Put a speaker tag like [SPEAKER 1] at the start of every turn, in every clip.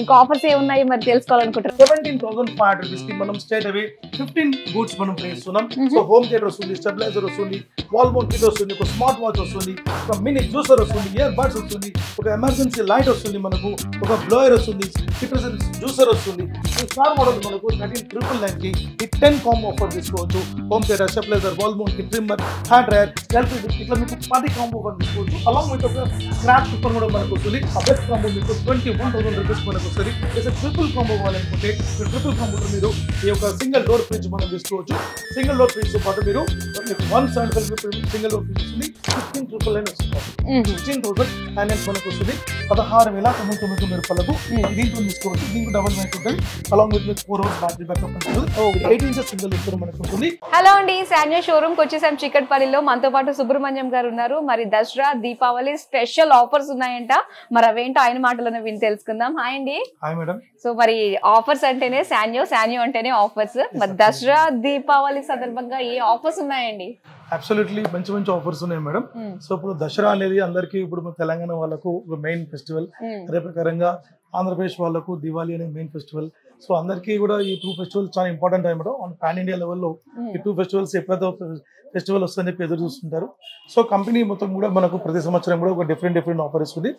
[SPEAKER 1] ఇంకా ఆఫర్స్ ఏ ఉన్నాయి మరి తెలుసుకోవాలనుకుంటారు.
[SPEAKER 2] 17,500 rupees కి మనం స్ట్రైట్ అవే 15 గూడ్స్ మనం చేస్తున్నాం. సో హోమ్ థియేటర్ వస్తుంది, స్టెబిలైజర్ వస్తుంది, వాల్ మౌంట్ కిట్ వస్తుంది, ఒక స్మార్ట్ వాచ్ వస్తుంది, ఒక మినీ జ్యూసర్ వస్తుంది, ఇయర్ బడ్స్ వస్తుంది, ఒక ఎమర్జెన్సీ లైట్ వస్తుంది, మనకు ఒక బ్లోయర్ వస్తుంది, సిట్రసన్ జ్యూసర్ వస్తుంది. ఈ స్టార్ మోడల్ మనకు 13,999 కి ఈ 10 కాంబో ఆఫర్ తీసుకోవచ్చు. Home theatre, stabiliser, wall mount kit, trimmer, hand dryer, ఇట్లా మీకు 10 కాంబో ఆఫర్ తీసుకోవచ్చు. అలాంగ్ విత్ ఒక స్క్రాప్ కుప్పర్ కూడా మనకు వస్తుంది. ఆ బెస్ట్ కాంబో మీకు 21,000 rupees మనకు వస్తుంది. ట్రిపుల్ కాంబో కావాలనుకుంటే ట్రిపుల్ కాంబోలో మీరు ఈ యొక్క సింగిల్ డోర్ ఫ్రిడ్జ్ మనం తీసుకోవచ్చు. సింగిల్ డోర్ ఫ్రిడ్జ్ తో పాటు మీరు 175 సింగిల్ డోర్ ఫ్రిడ్జ్ వస్తుంది. 15,999 వస్తుంది. 16,999 మనకు వస్తుంది. 16,999 రూపాయలకు దీంట్లో తీసుకోవచ్చు. దీనికి డబుల్ మ్యాచ్ ఉంటుంది. Along with 4 hours battery backup ఉంటుంది. 8 inches సింగిల్ డోర్ మనకు ఉంటుంది.
[SPEAKER 1] హలో అండి, సాన్యో షోరూమ్ కి వచ్చేసాం చిక్కట్పల్లిలో. మనతో పాటు సుబ్రహ్మణ్యం గారు ఉన్నారు. మరి దసరా దీపావళి స్పెషల్ ఆఫర్స్ ఉన్నాయంట. మరి అవేంటో ఆయన మాటలోనే విని తెలుసుకుందాం. హాయ్ అండి.
[SPEAKER 2] Hi madam.
[SPEAKER 1] సో మరి ఆఫర్స్ అంటేనే సాన్యో, సాన్యో అంటేనే ఆఫర్స్. మరి దసరా దీపావళి సందర్భంగా ఏ ఆఫర్స్ ఉన్నాయండి?
[SPEAKER 2] అబ్సల్యూట్లీ మంచి మంచి ఆఫర్స్ ఉన్నాయి మేడం. సో ఇప్పుడు దసరా అనేది అందరికీ ఇప్పుడు తెలంగాణ వాళ్ళకు ఒక మెయిన్ ఫెస్టివల్. అదే ప్రకారంగా ఆంధ్రప్రదేశ్ వాళ్ళకు దివాళీ అనేది మెయిన్ ఫెస్టివల్. సో అందరికీ కూడా ఈ 2 festivals చాలా ఇంపార్టెంట్ అనమాట. పాన్ ఇండియా లెవెల్లో ఈ 2 festivals ఎప్పుడైతే ఫెస్టివల్ వస్తుందని చెప్పి ఎదురు చూస్తుంటారు. సో కంపెనీ మొత్తం కూడా మనకు ప్రతి సంవత్సరం కూడా ఒక డిఫరెంట్ ఆఫర్ ఇస్తుంది.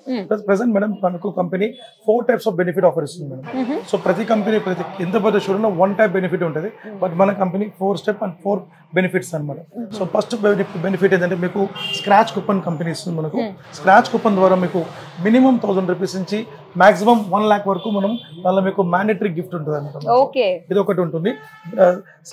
[SPEAKER 2] ప్రెసెంట్ మేడం మనకు company 4 types of benefit offer ఇస్తుంది మేడం. సో ప్రతి కంపెనీ ఎంత పెద్ద షోరూమ్ 1 type బెనిఫిట్ ఉంటుంది. బట్ మన కంపెనీ 4 step and 4 బెనిఫిట్స్ అనమాట. సో ఫస్ట్ బెనిఫిట్ ఏంటంటే మీకు స్క్రాచ్ కూపన్ కంపెనీ ఇస్తుంది మనకు. స్క్రాచ్ కూపన్ ద్వారా మీకు మినిమం 1,000 rupees నుంచి మాక్సిమం 1 lakh వరకు మనం దానిలో మీకు మ్యాండేటరీ గిఫ్ట్ ఉంటుంది అనమాట. ఇది ఒకటి ఉంటుంది.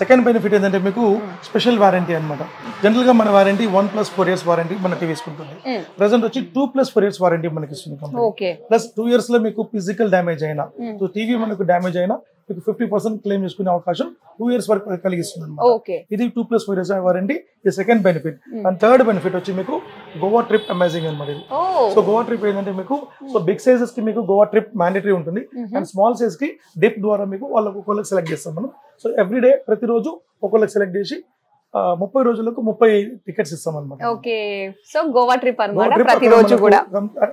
[SPEAKER 2] సెకండ్ బెనిఫిట్ ఏంటంటే మీకు స్పెషల్ వారంటీ అనమాట. జనరల్ గా మన వారంటీ 1+4 years వారంటీ మనకి తీసుకుంటుంది. ప్రెసెంట్ వచ్చి 2+4 years వారంటీ మనకి ఇస్తుంది కంపెనీ. ప్లస్ 2 years లో మీకు ఫిజికల్ డ్యామేజ్ అయినా, సో టీవీ మనకు డ్యామేజ్ అయినా మీకు 50% క్లెయిమ్ చేసుకునే అవకాశం 2 years వరకు కలిగిస్తుంది. ఇది 2+4 years వారంటీ. ఇది second benefit. And third benefit వచ్చి మీకు గోవా ట్రిప్ అమేజింగ్ అనమాట. ఇది సో గోవా ట్రిప్ ఏంటంటే మీకు సో బిగ్ సైజెస్ కి మీకు గోవా ట్రిప్ మ్యాండేటరీ ఉంటుంది. అండ్ స్మాల్ సైజ్ కి డిప్ ద్వారా మీకు వాళ్ళకు ఒకళ్ళకి సెలెక్ట్ చేస్తాం మనం. సో ఎవ్రీడే ప్రతిరోజు ఒకళ్ళకి సెలెక్ట్ చేసి 30 రోజులకు 30 టికెట్స్ ఇస్తాం అనమాట.
[SPEAKER 1] సో గోవా ట్రిప్ అన్నమాట ప్రతిరోజు కూడా.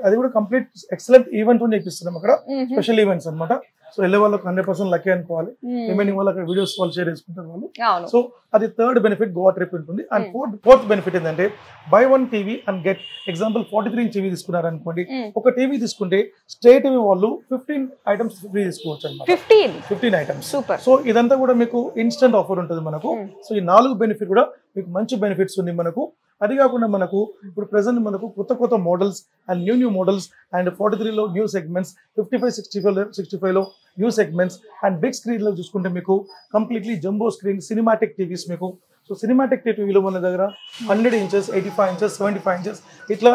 [SPEAKER 2] అది కూడా కంప్లీట్ ఎక్సలెంట్ ఈవెంట్ చేపిస్తున్నాం అక్కడ. స్పెషల్ ఈవెంట్స్ అనమాట. సో వెళ్ళే వాళ్ళకి 100% లక్కీ అనుకోవాలి. రిమైనింగ్ వాళ్ళకి వీడియోస్ వాళ్ళు షేర్ చేసుకుంటారు వాళ్ళు. సో అది థర్డ్ బెనిఫిట్ గోవా ట్రిప్ ఉంటుంది. అండ్ ఫోర్త్ బెనిఫిట్ ఏంటంటే by 1 TV and get example 43 inch TV తీసుకున్నారు అనుకోండి. ఒక టీవీ తీసుకుంటే స్ట్రేట్ అవే వాళ్ళు 15 items ఫ్రీ తీసుకోవచ్చు అనమాట. 15 items. సో ఇదంతా కూడా మీకు ఇన్స్టెంట్ ఆఫర్ ఉంటుంది మనకు. సో ఈ 4 బెనిఫిట్ కూడా మీకు మంచి బెనిఫిట్స్ ఉంది మనకు. అది కాకుండా మనకు ఇప్పుడు ప్రెసెంట్ మనకు కొత్త models and new models and 43లో న్యూ సెగ్మెంట్స్, 65లో new segments and big screen లో చూసుకుంటే మీకు completely jumbo screen cinematic TVs మీకు. సో సినిమాటిక్ టీవీలో మన దగ్గర 100 inches, 85 inches, 75 inches ఇట్లా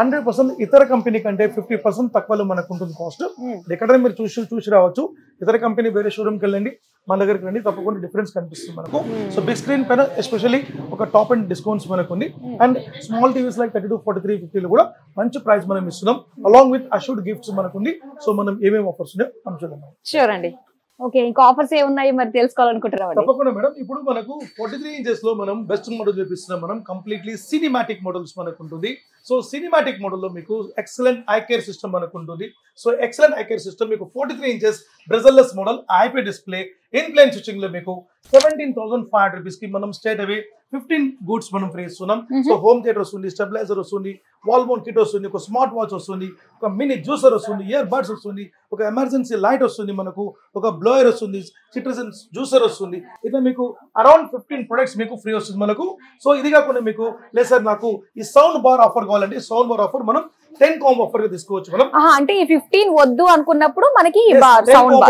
[SPEAKER 2] 100% ఇతర కంపెనీ కంటే 50% తక్కువలో మనకు ఉంటుంది కాస్ట్. ఎక్కడ మీరు చూసి రావచ్చు. ఇతర కంపెనీ వేరే షోరూమ్కి వెళ్ళండి, మన దగ్గరికి రండి, తప్పకుండా డిఫరెన్స్ కనిపిస్తుంది మనకు. సో బిగ్ స్క్రీన్ పైన ఎస్పెషల్లీ ఒక టాప్ అండ్ డిస్కౌంట్స్ మనకు ఉంది. అండ్ స్మాల్ టీవీస్ లైక్ 32, 43, 50లో కూడా మంచి ప్రైస్ మనం ఇస్తున్నాం. అలాంగ్ విత్ అష్యూర్డ్ గిఫ్ట్స్ మనకు ఉంది. సో మనం ఏమేమి ఆఫర్స్ ఉన్నాయో మనం చూద్దాం.
[SPEAKER 1] షూర్ అండి. ఇంకా ఆఫర్స్ ఏ ఉన్నాయి మరి తెలుసుకోవాలనుకుంటున్నాం.
[SPEAKER 2] తప్పకుండా మేడం. ఇప్పుడు మనకు 43 inches లో మనం బెస్ట్ మోడల్ చూపిస్తున్నాం. మనం కంప్లీట్లీ సినిమాటిక్ మోడల్స్ మనకు ఉంటుంది. సో సినిమాటిక్ మోడల్లో మీకు ఎక్సలెంట్ ఐ కేర్ సిస్టమ్ మనకు ఉంటుంది. So excellent eye care system మీకు 43 inches bezelless model IP display in plane switching లో మీకు 17,500 rupees కి మనం స్ట్రైట్ అవే 15 గూడ్స్ మనం ఫ్రీ ఇస్తున్నాం. సో హోమ్ థియేటర్ వస్తుంది, స్టెబిలైజర్ వస్తుంది, వాల్ మౌంట్ కిట్ వస్తుంది, ఒక స్మార్ట్ వాచ్ వస్తుంది, ఒక మినీ జ్యూసర్ వస్తుంది, ఇయర్ బడ్స్ వస్తుంది, ఒక ఎమర్జెన్సీ లైట్ వస్తుంది, మనకు ఒక బ్లోయర్ వస్తుంది, సిట్రసన్ జ్యూసర్ వస్తుంది. ఇట్లా మీకు అరౌండ్ 15 ప్రొడక్ట్స్ మీకు ఫ్రీ వస్తుంది మనకు. సో ఇది కాకుండా మీకు లేదు సార్ నాకు ఈ సౌండ్ బార్ ఆఫర్ కావాలంటే సౌండ్ బార్ ఆఫర్ మనం 10 కాంబో ఆఫర్ గా తీసుకోవచ్చు మనం.
[SPEAKER 1] అంటే ఈ 15 వద్దు అనుకున్నప్పుడు మనకి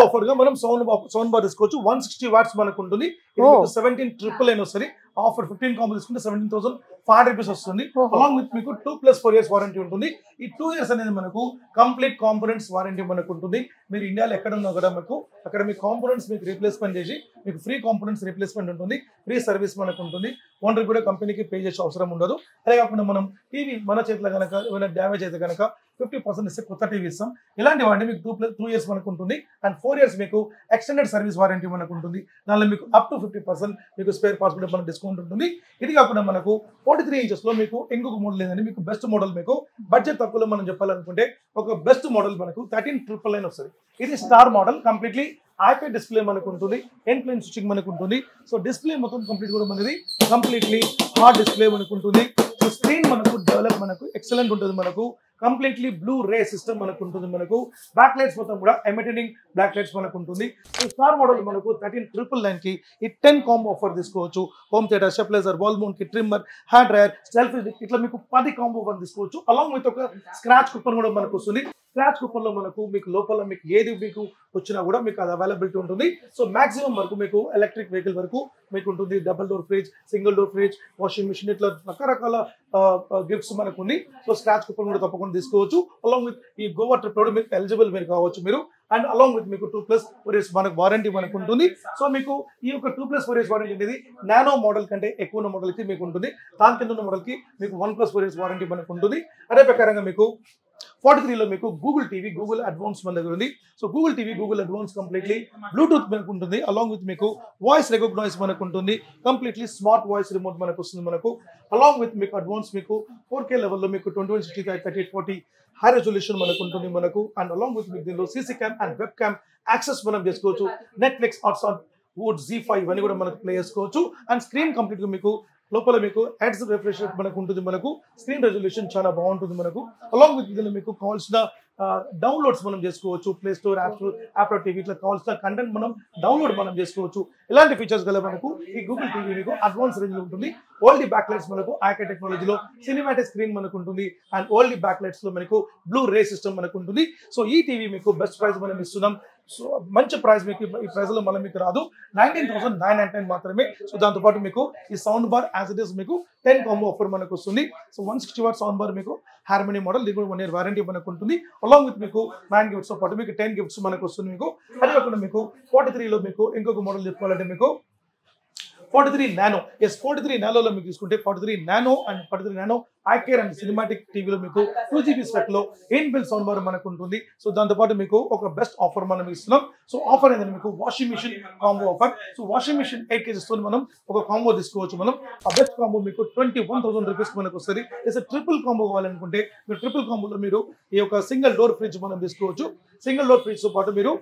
[SPEAKER 2] ఆఫర్ గా మనం సౌండ్ బార్ తీసుకోవచ్చు. 160 watts మనకు ఉంటుంది. 17,999 వస్తుంది. ఆఫర్ 15 కాంబో తీసుకుంటే 17,500 రూపీస్ వస్తుంది. అలాంగ్ విత్ మీకు 2+4 years వారంటీ ఉంటుంది. ఈ 2 years అనేది మనకు కంప్లీట్ కాంపోనెంట్స్ వారంటీ మనకు ఉంటుంది. మీరు ఇండియాలో ఎక్కడ ఉన్నా కూడా మీకు అక్కడ మీ కాంపోనెంట్స్ మీకు రీప్లేస్మెంట్ చేసి మీకు ఫ్రీ కాంపోనెంట్స్ రీప్లేస్మెంట్ ఉంటుంది, ఫ్రీ సర్వీస్ మనకు ఉంటుంది. ఓనర్ కూడా కంపెనీకి పే చేసే అవసరం ఉండదు. అదే కాకుండా మనం టీవీ మన చేతిలో కనుక ఏమైనా డ్యామేజ్ అయితే కనుక 50% ఇస్తే కొత్త టీవీ ఇస్తాం. ఇలాంటి వాటి మీకు 2 years మనకు ఉంటుంది. అండ్ 4 years మీకు ఎక్స్టెండెడ్ సర్వీస్ వారంటీ మనకు ఉంటుంది. దానిలో మీకు అప్ టు 50% మీకు స్పేర్ పార్ట్స్ కూడా మనకు డిస్కౌంట్ ఉంటుంది. ఇది కాకుండా మనకు 43 inches లో మీకు ఇంకొక మోడల్ లేదండి, మీకు బెస్ట్ మోడల్ మీకు బడ్జెట్ తక్కువలో మనం చెప్పాలనుకుంటే ఒక బెస్ట్ మోడల్ మనకు 13,999 వస్తుంది. ఇది star model, completely IPS display మనకు ఉంటుంది, ఎండ్ ప్లేన్ స్విచ్చింగ్ మనకు ఉంటుంది. సో డిస్ప్లే మొత్తం కంప్లీట్ కూడా మనది కంప్లీట్లీ హార్డ్ డిస్ప్లే మనకు ఉంటుంది. సో స్క్రీన్ మనకు డెవలప్ మనకు ఎక్సలెంట్ ఉంటుంది. మనకు కంప్లీట్లీ బ్లూ రే సిస్టమ్ మనకు ఉంటుంది. మనకు బ్యాక్ లైట్స్ మొత్తం కూడా ఎమిటెంగ్ బ్లాక్ లైట్స్ మనకు ఉంటుంది. సో స్టార్ మోడల్ మనకు 13,999 కి ఈ 10 కాంబో ఆఫర్ తీసుకోవచ్చు. Home theatre, stabiliser, wall mount కి trimmer, hand dryer, selfie stick, ఇట్లా మీకు 10 కాంబో ఆఫర్ తీసుకోవచ్చు. అలాంగ్ విత్ ఒక స్క్రాచ్ కూపన్ కూడా మనకు వస్తుంది. స్క్రాచ్ కూపన్ లో మనకు మీకు లోపల మీకు ఏది మీకు వచ్చినా కూడా మీకు అది అవైలబిలిటీ ఉంటుంది. సో మాక్సిమం వరకు మీకు ఎలక్ట్రిక్ వెహికల్ వరకు మీకు ఉంటుంది. Double door fridge, single door fridge, washing machine, ఇట్లా రకరకాల గిఫ్ట్స్ మనకు ఉంది. సో స్క్రాచ్ కూపన్ కూడా తప్పకుండా తీసుకోవచ్చు. అలాంగ్ విత్ ఈ గోవా ట్రిప్ కూడా మీకు ఎలిజిబుల్ మీరు కావచ్చు మీరు. అండ్ అలాంగ్ విత్ మీకు 2+4 years మనకు వారంటీ మనకు ఉంటుంది. సో మీకు ఈ యొక్క 2+4 years వారంటీ అనేది నానో మోడల్ కంటే ఎక్కువ ఉన్న మోడల్ కి మీకు ఉంటుంది. దాని కింద ఉన్న మోడల్ కి మీకు 1+4 years వారంటీ మనకు ఉంటుంది. అదే ప్రకారంగా మీకు 43 లో మీకు గూగుల్ టీవీ, గూగుల్ అడ్వాన్స్ మన దగ్గర ఉంది. So Google TV, Google advance completely Bluetooth మనకు ఉంటుంది. అలాంగ్ విత్ మీకు వాయిస్ రికగ్నైజ్ మనకు ఉంటుంది. కంప్లీట్లీ స్మార్ట్ వాయిస్ రిమోట్ మనకు వస్తుంది. మనకు అలాంగ్ విత్ మీకు అడ్వాన్స్ మీకు 4K లెవెల్లో మీకు 2165 3840 హై రెజల్యూషన్ మనకు ఉంటుంది. మనకు అండ్ అలాంగ్ విత్ మీకు దీనిలో CC cam and web cam access మనం చేసుకోవచ్చు. నెట్ఫ్లిక్స్, హాట్స్టార్, వుడ్, Z5 ఇవన్నీ కూడా మనకు ప్లే చేసుకోవచ్చు. అండ్ స్క్రీన్ కంప్లీట్ గా మీకు లోపల మీకు హెడ్స్ రిఫ్రెష్ మనకు ఉంటుంది. మనకు స్క్రీన్ రెజల్యూషన్ చాలా బాగుంటుంది. మనకు అలాంగ్ విత్ దీనిలో మీకు కావాల్సిన డౌన్లోడ్స్ మనం చేసుకోవచ్చు. ప్లే స్టోర్, యాప్ టీవీ ఇట్లా కావాల్సిన కంటెంట్ మనం డౌన్లోడ్ మనం చేసుకోవచ్చు. ఇలాంటి ఫీచర్స్ గల మనకు ఈ గూగుల్ టీవీ మీకు అడ్వాన్స్ రేంజ్ లో ఉంటుంది. ఓల్డ్ బ్యాక్ లైట్స్ మనకు ఐకే టెక్నాలజీలో సినిమాటిక్ స్క్రీన్ మనకు ఉంటుంది. అండ్ ఓల్డ్ బ్యాక్ లైట్స్ లో మనకు బ్లూ రే సిస్టమ్ మనకు ఉంటుంది. సో ఈ టీవీ మీకు బెస్ట్ ప్రైస్ మనం ఇస్తున్నాం. సో మంచి ప్రైస్ మీకు ఈ ప్రైస్ లో మనం మీకు రాదు, 19,999 మాత్రమే. సో దాంతో పాటు మీకు ఈ sound bar as it is మీకు 10 కాంబో ఆఫర్ మనకు వస్తుంది. సో 160 వాట్ సౌండ్ బార్ మీకు హార్మోనీ మోడల్, దీనికి 1 year వారంటీ మనకు ఉంటుంది. అలాంగ్ విత్ మీకు 9 గిఫ్ట్స్ తో పాటు మీకు 10 గిఫ్ట్స్ మనకు వస్తుంది. మీకు అది కాకుండా మీకు 43 లో మీకు ఇంకొక మోడల్ చెప్పుకోవాలంటే మీకు 43 నానో. 43 నానోలో మీకు తీసుకుంటే 43 nano and 43 nano iCare and cinematic టీవీలో మీకు 2GB స్పెక్ లో ఇన్బిల్ట్ సౌండ్ బార్ మనకు ఉంటుంది. సో దాంతో పాటు మీకు ఒక బెస్ట్ ఆఫర్ మనం ఇస్తున్నాం. సో ఆఫర్ ఏంటంటే మీకు washing machine combo offer. So washing machine 8 kgs తో మనం ఒక కాంబో తీసుకోవచ్చు. మనం ఆ బెస్ట్ కాంబో మీకు 21,000 రూపీస్ మనకు వస్తుంది. ట్రిపుల్ కాంబో కావాలనుకుంటే మీరు ట్రిపుల్ కాంబోలో మీరు ఈ యొక్క సింగిల్ డోర్ ఫ్రిడ్జ్ మనం తీసుకోవచ్చు. సింగిల్ డోర్ ఫ్రిడ్జ్ తో పాటు మీకు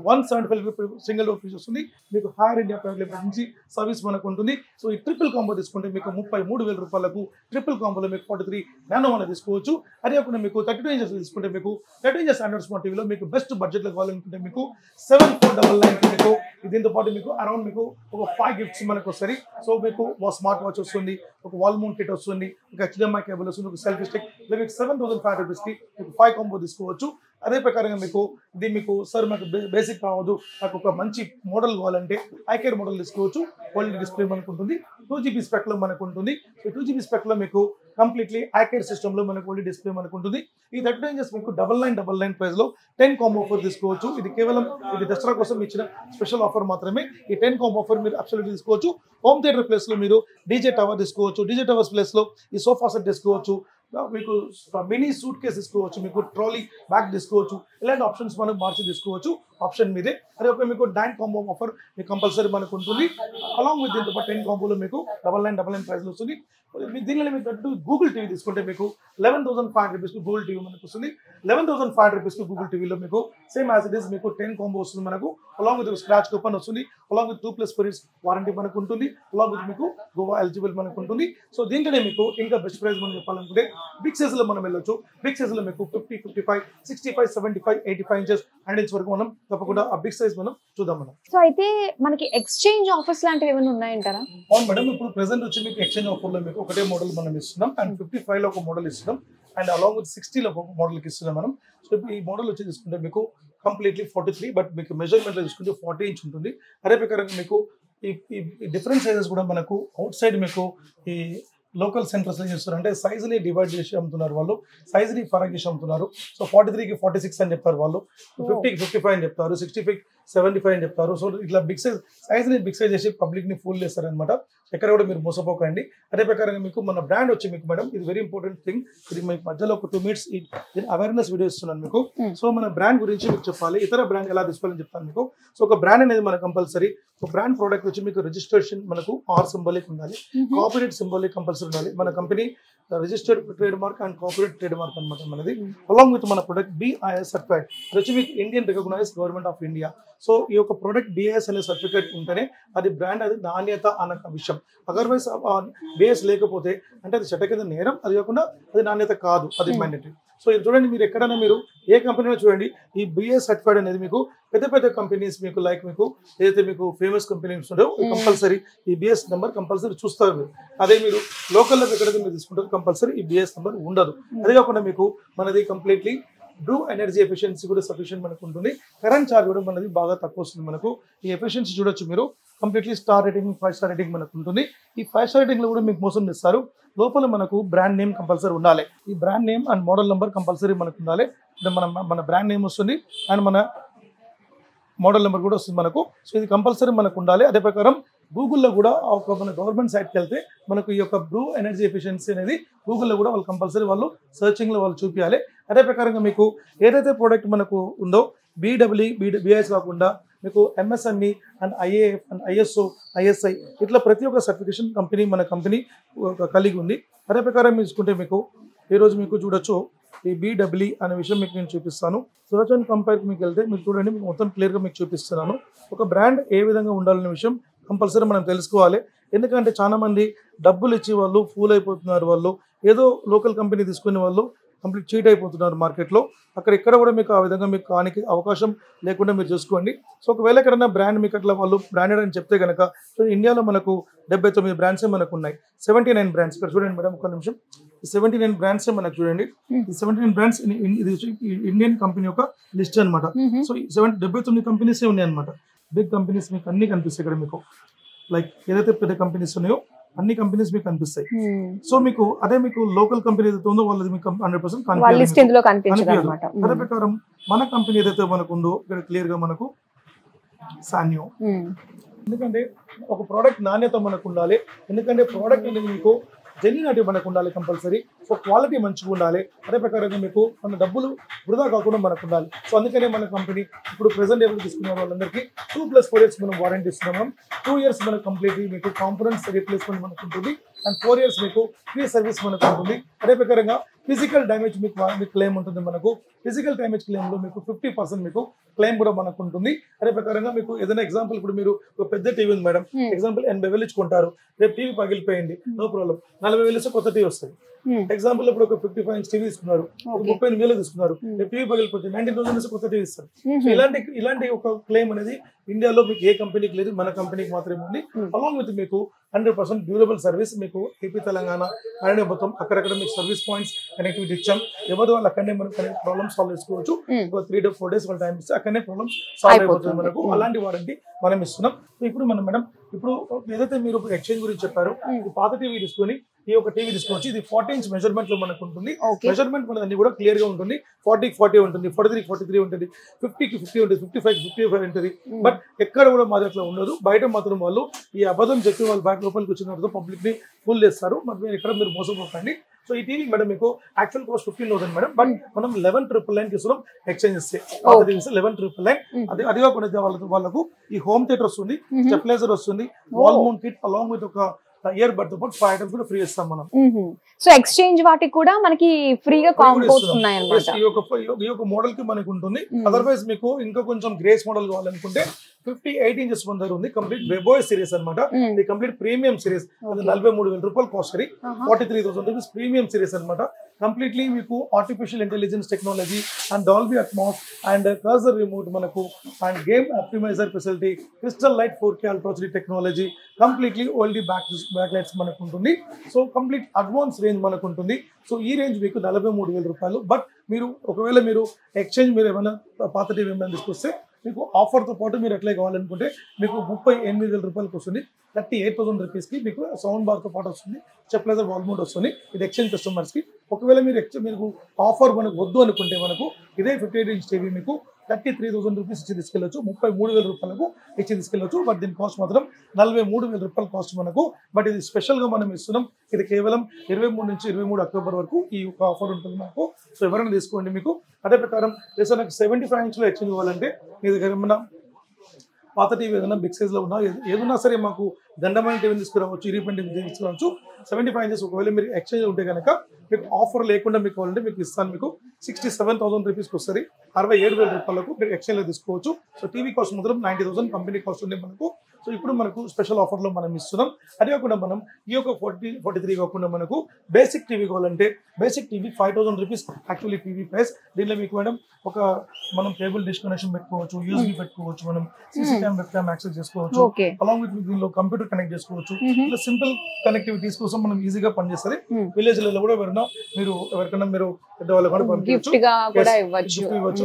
[SPEAKER 2] 175 సింగిల్ డోర్ ఫ్రిడ్జ్ వస్తుంది. మీకు హైర్ ఇండియా ప్రైవేట్ లిమిటెడ్ నుంచి సర్వీస్ మనకు ఉంటుంది. సో ఈ ట్రిపుల్ కాంబో తీసుకుంటే మీకు 33,000 రూపాయలకు ట్రిపుల్ కాంబోలో మీకు 43 నానో మనం తీసుకోవచ్చు. అదే కాకుండా మీకు 32 inches తీసుకుంటే మీకు 32 inches స్టాండర్డ్ స్మార్ట్ టీవీలో మీకు బెస్ట్ బడ్జెట్ లో కావాలనుకుంటే మీకు 7499 మీకు దీంతో పాటు మీకు అరౌండ్ మీకు ఒక 5 గిఫ్ట్స్ మనకు వస్తాయి. సో మీకు స్మార్ట్ వాచ్ వస్తుంది, ఒక వాల్ మౌంట్ కిట్ వస్తుంది, ఒక HDMI కేబుల్ వస్తుంది, ఒక సెల్ఫీ స్టిక్. ఇలా మీకు 7,500 రూపీస్ కి మీకు 5 కాంబో తీసుకోవచ్చు. అదే ప్రకారంగా మీకు ఇది మీకు సార్ నాకు బేసిక్ కావద్దు, నాకు ఒక మంచి మోడల్ కావాలంటే ఐకేర్ మోడల్ తీసుకోవచ్చు. ఓల్డ్ డిస్ప్లే మనకు ఉంటుంది, 2GB స్పెక్ లో మనకు ఉంటుంది. సో 2GB స్పెక్ లో మీకు కంప్లీట్లీ ఐకేర్ సిస్టమ్ లో మనకు ఓల్డ్ డిస్ప్లే మనకు ఉంటుంది. ఈ 32 inches మీకు 9999 ప్రైస్ లో 10 కాంబో ఆఫర్ తీసుకోవచ్చు. ఇది కేవలం ఇది దసరా కోసం ఇచ్చిన స్పెషల్ ఆఫర్ మాత్రమే. ఈ 10 కాంబో ఆఫర్ మీరు అబ్సల్యూట్లీ తీసుకోవచ్చు. హోమ్ థియేటర్ ప్లేస్ లో మీరు డీజే టవర్ తీసుకోవచ్చు. డీజే టవర్స్ ప్లేస్ లో ఈ సోఫా సెట్ తీసుకోవచ్చు. మీకు మినీ సూట్ కేస్ తీసుకోవచ్చు, మీకు ట్రాలీ బ్యాగ్ తీసుకోవచ్చు. ఇలాంటి ఆప్షన్స్ మనం మార్చి తీసుకోవచ్చు, ఆప్షన్ మీదే. అదే ఒక మీకు 9 కాంబో ఆఫర్ మీకు కంపల్సరీ మనకు ఉంటుంది. అలాంగ్ విత్ దీంతో 10 కాంబోలో మీకు 9999 ప్రైస్ వస్తుంది. దీనిలో మీకు గూగుల్ టీవీ తీసుకుంటే మీకు 11,500 రూపీస్ గూగుల్ టీవీ మనకు వస్తుంది. 11,500 రూపీస్ గూగుల్ టీవీలో మీకు సేమ్ యాజ్ ఇట్ ఈస్ మీకు 10 కాంబో వస్తుంది మనకు. అలాంగ్ విత్ స్క్రాచ్ కూపన్ వస్తుంది. అలాంగ్ విత్ 2+4 years వారంటీ మనకు ఉంటుంది. అలాంగ్ విత్ మీకు గోవా ఎలిజిబుల్ మనకు ఉంటుంది. సో దీంట్లోనే మీకు ఇంకా బెస్ట్ ప్రైస్ మనం చెప్పాలనుకుంటే బిగ్ సైజ్ లో మనం వెళ్ళొచ్చు. బిగ్ సైజ్ లో మీకు 50, 55, 65, 75, 85 inches 100 inch వరకు మనం తప్పకుండా ఆ బిగ్ సైజ్ మనం చూద్దాం మనం.
[SPEAKER 1] సో అయితే మనకి ఎక్స్చేంజ్ ఆఫర్స్ లాంటివి ఏమైనా ఉన్నాయంటారా?
[SPEAKER 2] అవును మేడం, ఇప్పుడు ప్రెసెంట్ వచ్చి మీకు ఎక్స్చేంజ్ ఆఫర్ లో మీకు ఒకటే మోడల్ మనం ఇస్తున్నాం. అండ్ 55 లో ఒక మోడల్ ఇస్తున్నాం. అండ్ అలాంగ్ విత్ 60 లో ఒక మోడల్ కి ఇస్తున్నాం మనం. సో ఇప్పుడు ఈ మోడల్ వచ్చి తీసుకుంటే మీకు కంప్లీట్లీ 43, బట్ మీకు మెజర్మెంట్ లో తీసుకుంటే 40 inch ఉంటుంది. అదే ప్రకారంగా మీకు ఈ డిఫరెంట్ సైజెస్ కూడా మనకు అవుట్ సైడ్ మీకు ఈ లోకల్ సెంటర్స్ లో చేస్తారు, అంటే సైజుని డివైడ్ చేసి అమ్ముతున్నారు వాళ్ళు, సైజుని ఫరక్ చేసి అమ్ముతున్నారు. సో 43కి 46 అని చెప్తారు వాళ్ళు, 50కి 55 అని చెప్తారు, 65కి 75 అని చెప్తారు. సో ఇట్లా బిగ్ సైజ్ని బిగ్ సైజ్ చేసి పబ్లిక్ని ఫుల్ చేస్తారు అనమాట. ఎక్కడ కూడా మీరు మోసపోకండి. అదే ప్రకారంగా మీకు మన బ్రాండ్ వచ్చి మీకు మేడం ఇది వెరీ ఇంపార్టెంట్ థింగ్, ఇది మీకు మధ్యలో ఒక 2 minutes అవేర్నెస్ వీడియో ఇస్తున్నాను మీకు. సో మన బ్రాండ్ గురించి మీకు చెప్పాలి, ఇతర బ్రాండ్ ఎలా తీసుకోవాలని చెప్తాను మీకు. సో ఒక బ్రాండ్ అనేది మనకు కంపల్సరీ, ఒక బ్రాండ్ ప్రోడక్ట్ వచ్చి మీకు రిజిస్ట్రేషన్ మనకు ఆర్ సింబాలిక్ ఉండాలి, కాపీరైట్ సింబాలిక్ కంపల్సరీ ఉండాలి. మన company registered trademark and copyright trademark అనమాట మనది. అలాంగ్ విత్ మన ప్రొడక్ట్ BIS సర్టిఫైడ్, అది వచ్చి మీకు Indian recognise government of India. So ఈ యొక్క ప్రోడక్ట్ BIS అనే సర్టిఫికేట్ ఉంటేనే అది బ్రాండ్, అది నాణ్యత అన్న విషయం. అదర్వైజ్ BIS లేకపోతే అంటే అది చట్ట కింద నేరం, అది కాకుండా అది నాణ్యత కాదు, అది మ్యాండేటరీ. సో ఇది చూడండి, మీరు ఎక్కడైనా మీరు ఏ కంపెనీలో చూడండి, ఈ BIS సర్టిఫైడ్ అనేది మీకు పెద్ద పెద్ద కంపెనీస్ మీకు లైక్ మీకు ఏదైతే మీకు ఫేమస్ కంపెనీస్ ఉంటాయో కంపల్సరీ ఈ BIS నెంబర్ కంపల్సరీ చూస్తారు మీరు. అదే మీరు లోకల్లో ఎక్కడైతే మీరు తీసుకుంటారు కంపల్సరీ ఈ BIS నెంబర్ ఉండదు. అదే కాకుండా మీకు మనది కంప్లీట్లీ బ్రూ ఎనర్జీ ఎఫిషియన్సీ కూడా సఫిషియెంట్ మనకు ఉంటుంది. కరెంట్ చార్జ్ కూడా మనది బాగా తక్కువ వస్తుంది మనకు. ఈ ఎఫిషియన్సీ చూడొచ్చు మీరు, completely star rating 5 star rating మనకు ఉంటుంది. ఈ 5 స్టార్ రేటింగ్ లో కూడా మీకు మోసం చేస్తారు. లోపల మనకు బ్రాండ్ నేమ్ కంపల్సరీ ఉండాలి, ఈ brand name and model number compulsory మనకు ఉండాలి. మన బ్రాండ్ నేమ్ వస్తుంది అండ్ మన మోడల్ నెంబర్ కూడా వస్తుంది మనకు. సో ఇది కంపల్సరీ మనకు ఉండాలి. అదే ప్రకారం గూగుల్లో కూడా ఒక మన గవర్నమెంట్ సైట్కి వెళ్తే మనకు ఈ యొక్క బ్రూ ఎనర్జీ ఎఫిషియన్సీ అనేది గూగుల్లో కూడా వాళ్ళు కంపల్సరీ వాళ్ళు సర్చింగ్లో వాళ్ళు చూపించాలి. అదే ప్రకారంగా మీకు ఏదైతే ప్రోడక్ట్ మనకు ఉందో BIS కాకుండా మీకు MSME and IAF and ISO ISI ఇట్లా ప్రతి ఒక్క సర్టిఫికేషన్ మన కంపెనీ కలిగి ఉంది. అదే ప్రకారం తీసుకుంటే మీకు ఈరోజు మీకు చూడొచ్చు ఈ BEE అనే విషయం మీకు నేను చూపిస్తాను. సర్చ్ అండ్ కంపేర్కి మీకు వెళ్తే మీరు చూడండి, మీకు మొత్తం క్లియర్గా మీకు చూపిస్తున్నాను. ఒక బ్రాండ్ ఏ విధంగా ఉండాలనే విషయం కంపల్సరీ మనం తెలుసుకోవాలి. ఎందుకంటే చాలా మంది డబ్బులు ఇచ్చి వాళ్ళు ఫూల్ అయిపోతున్నారు, వాళ్ళు ఏదో లోకల్ కంపెనీ తీసుకునే వాళ్ళు కంప్లీట్ చీట్ అయిపోతున్నారు మార్కెట్లో. అక్కడ ఎక్కడ కూడా మీకు ఆ విధంగా మీకు కానికి అవకాశం లేకుండా మీరు చూసుకోండి. సో ఒకవేళ ఎక్కడైనా బ్రాండ్ మీకు అట్లా వాళ్ళు బ్రాండెడ్ అని చెప్తే కనుక, సో ఇండియాలో మనకు 79 బ్రాండ్సే మనకు ఉన్నాయి, 79 బ్రాండ్స్. ఇక్కడ చూడండి మేడం ఒక నిమిషం, ఈ 79 బ్రాండ్సే మనకు చూడండి. ఈ 79 బ్రాండ్స్ ఇది ఇండియన్ కంపెనీ యొక్క లిస్ట్ అనమాట. సో 79 కంపెనీసే ఉన్నాయి అనమాట. బిగ్ కంపెనీస్ మీకు అన్ని కనిపిస్తాయి ఇక్కడ మీకు, లైక్ ఏదైతే పెద్ద కంపెనీస్ ఉన్నాయో అన్ని కంపెనీస్ మీకు కనిపిస్తాయి. సో మీకు అదే మీకు లోకల్ కంపెనీ ఏదైతే ఉందో వాళ్ళది మీకు 100% కనిపించదు. అదే ప్రకారం మన కంపెనీ ఏదైతే మనకు ఉందో ఇక్కడ క్లియర్ గా మనకు సాన్యో. ఎందుకంటే ఒక ప్రోడక్ట్ నాణ్యత మనకు ఉండాలి, ఎందుకంటే ప్రోడక్ట్ అనేది మీకు జెన్యూనిటీ మనకు ఉండాలి కంపల్సరీ. సో క్వాలిటీ మంచిగా ఉండాలి. అదే ప్రకారంగా మీకు మన డబ్బులు వృధా కాకుండా మనకు ఉండాలి. సో అందుకనే మన కంపెనీ ఇప్పుడు ప్రెసెంట్ ఎవరు తీసుకున్న వాళ్ళందరికీ 2+4 years మనం వారంటీ ఇస్తున్నాం. 2 years మనకు కంప్లీట్లీ మీకు కాంపోనెంట్స్ రీప్లేస్మెంట్ మనకు ఉంటుంది అండ్ 4 years మీకు ఫ్రీ సర్వీస్ మనకు ఉంటుంది. అదే ప్రకారంగా ఫిజికల్ డ్యామేజ్ మీకు క్లెయిమ్ ఉంటుంది. మనకు ఫిజికల్ డ్యామేజ్ క్లెయిమ్లో మీకు 50% మీకు క్లెయిమ్ కూడా మనకు ఉంటుంది. అదే ప్రకారంగా మీకు ఏదైనా ఎగ్జాంపుల్ ఇప్పుడు మీరు ఒక పెద్ద టీవీ ఉంది మేడం, ఎగ్జాంపుల్ 80,000 ఇచ్చుకుంటారు, రేపు టీవీ పగిలిపోయింది, నో ప్రాబ్లం, 40,000 ఇస్తే కొత్త టీవీ వస్తుంది. ఎగ్జాంపుల్ ఇప్పుడు ఒక 55 inch టీవీ తీసుకున్నారు, 38,000 తీసుకున్నారు, రేపు టీవీ పగిలిపోతుంది, 19,000 ఇస్తే కొత్త టీవీ ఇస్తారు. సో ఇలాంటి ఒక క్లెయిమ్ అనేది ఇండియాలో మీకు ఏ కంపెనీకి లేదు, మన కంపెనీకి మాత్రమే ఉంది. అలాంగ్ విత్ మీకు 100% డ్యూరబుల్ సర్వీస్ మీకు ఏపీ తెలంగాణ అలానే మొత్తం అక్కడక్కడ మీకు సర్వీస్ పాయింట్స్ కనెక్టివిటీ ఇచ్చాం. ఎవరి వాళ్ళు అక్కడనే మనం ప్రాబ్లమ్ సాల్వ్ చేసుకోవచ్చు. 3 to 4 days వాళ్ళ టైం ఇస్తే అక్కడనే ప్రాబ్లమ్స్ సాల్వ్ అయిపోతుంది మనకు. అలాంటి వారంటీ మనం ఇస్తున్నాం. ఇప్పుడు మనం మేడం ఇప్పుడు ఏదైతే మీరు ఎక్స్చేంజ్ గురించి చెప్పారో, ఈ పాత టీవీ తీసుకొని ఈ ఒక టీవీ తీసుకోవచ్చు. ఇది 40 inch మెజర్మెంట్ లో మనకు ఉంటుంది. మెజర్మెంట్ మనది అన్ని కూడా క్లియర్ గా ఉంటుంది. 40కి 40 ఉంటుంది, 43కి 43 ఉంటుంది, 50కి 50 ఉంటుంది, 55కి 55 ఉంటుంది. బట్ ఎక్కడ కూడా మా దగ్గర ఉండదు. బయట మాత్రం వాళ్ళు ఈ అబద్ధం చెప్పి వాళ్ళు బ్యాక్ లోపలికి వచ్చిన తర్వాత పబ్లిక్ ని ఫుల్ చేస్తారు. మరి ఎక్కడ మీరు మోసపోకండి. సో ఈ టీవీ మేడం మీకు యాక్చువల్ కాస్ట్ 15,000 మేడం, బట్ మనం 11,999 తీసుకున్నాం ఎక్స్చేంజ్ ఇస్తే. 11,999. అది కాకుండా వాళ్ళకు ఈ హోమ్ థియేటర్ వస్తుంది, స్టెబిలైజర్ వస్తుంది, wall mount kit along with ఒక ఇయర్ బడ్ తో పాటు 5 items కూడా ఫ్రీ ఇస్తాం మనం.
[SPEAKER 1] సో ఎక్స్చేంజ్ వాటికి కూడా మనకి ఫ్రీగా కాంపోస్ ఉన్నాయి అన్నమాట.
[SPEAKER 2] ఈ యొక్క మోడల్ కి మనకు ఉంటుంది. అదర్వైజ్ మీకు ఇంకా కొంచెం గ్రేస్ మోడల్ కావాలనుకుంటే 58 inches మన దగ్గర ఉంది. కంప్లీట్ వెబోయ్ సిరీస్ అనమాట. ఇది కంప్లీట్ ప్రీమియం సిరీస్. అది 43,000 రూపాయలు కాస్ట్, 43,000 రూపీస్ ప్రీమియం సిరీస్ అనమాట. కంప్లీట్లీ మీకు artificial intelligence technology and Dolby Atmos and cursor remote మనకు and game optimiser facility, crystal light 4K ultra HD technology, completely ఓల్డీ బ్యాక్ లైట్స్ మనకు ఉంటుంది. సో కంప్లీట్ అడ్వాన్స్ రేంజ్ మనకు ఉంటుంది. So ఈ range మీకు 43,000 రూపాయలు. బట్ మీరు ఒకవేళ మీరు ఎక్స్చేంజ్ మీరు ఏమైనా పాత టీవీ ఏమైనా తీసుకొస్తే మీకు ఆఫర్తో పాటు మీరు ఎట్లా కావాలనుకుంటే మీకు 38,000 రూపాయలకి వస్తుంది. 38,000 రూపీస్కి మీకు సౌండ్ బార్తో పాటు వస్తుంది, స్టెబిలైజర్ వాల్ మౌంట్ వస్తుంది. ఇది ఎక్స్చేంజ్ కస్టమర్స్కి. ఒకవేళ మీరు ఆఫర్ మనకు వద్దు అనుకుంటే మనకు ఇదే 58 ఇంచ్ టీవీ మీకు 33,000 రూపీస్ ఇచ్చి తీసుకెళ్ళచ్చు, 33,000 రూపాయలకు ఇచ్చి తీసుకెళ్ళచ్చు. బట్ దీని కాస్ట్ మాత్రం 43,000 రూపాయల కాస్ట్ మనకు. బట్ ఇది స్పెషల్గా మనం ఇస్తున్నాం. ఇది కేవలం 23 నుంచి 23 అక్టోబర్ వరకు ఈ ఆఫర్ ఉంటుంది మనకు. సో ఎవరైనా తీసుకోండి మీకు. అదే ప్రకారం లేదా నాకు 75 ఇంచ్లో ఎక్స్చేంజ్ ఇవ్వాలంటే మీ దగ్గర ఏమన్నా పాత టీవీ ఏదైనా బిగ్ సైజ్లో ఉన్నా ఏదన్నా సరే మాకు గండమైన టీవీని తీసుకురావచ్చు, ఇరిపెంట్ టీవీ తీసుకురావచ్చు. 75 ఇంచెస్ ఒకవేళ మీరు ఎక్స్చేంజ్ ఉంటే కనుక మీకు ఆఫర్ లేకుండా మీకు కావాలంటే మీకు ఇస్తాను. మీకు 67,000 రూపీస్కి వస్తుంది. 67,000 రూపాయలకు మీరు ఎక్స్చేంజ్లో తీసుకోవచ్చు. సో టీవీ కాస్ట్ మాత్రం 90,000 కంపెనీ కాస్ట్ ఉంది మనకు. సో ఇప్పుడు మనకు స్పెషల్ ఆఫర్లో మనం ఇస్తున్నాం. అదే కాకుండా మనం ఈ యొక్క 43 కాకుండా మనకు బేసిక్ టీవీ కావాలంటే basic TV 5,000 rupees actually TV price. దీనిలో మీకు మేడం మనం కేబుల్ డిష్ కనెక్షన్ పెట్టుకోవచ్చు, యూఎస్బీ పెట్టుకోవచ్చు, మనం CC cam web cam access చేసుకోవచ్చు, అలాంగ్ విత్ దీనిలో కంప్యూటర్ కనెక్ట్ చేసుకోవచ్చు. ఇలా సింపుల్ కనెక్టివిటీస్ కోసం మనం ఈజీగా పనిచేస్తుంది. విలేజ్ లలో కూడా ఎవరికైనా మీరు పెద్దవాళ్ళు కూడా పంపించవచ్చు,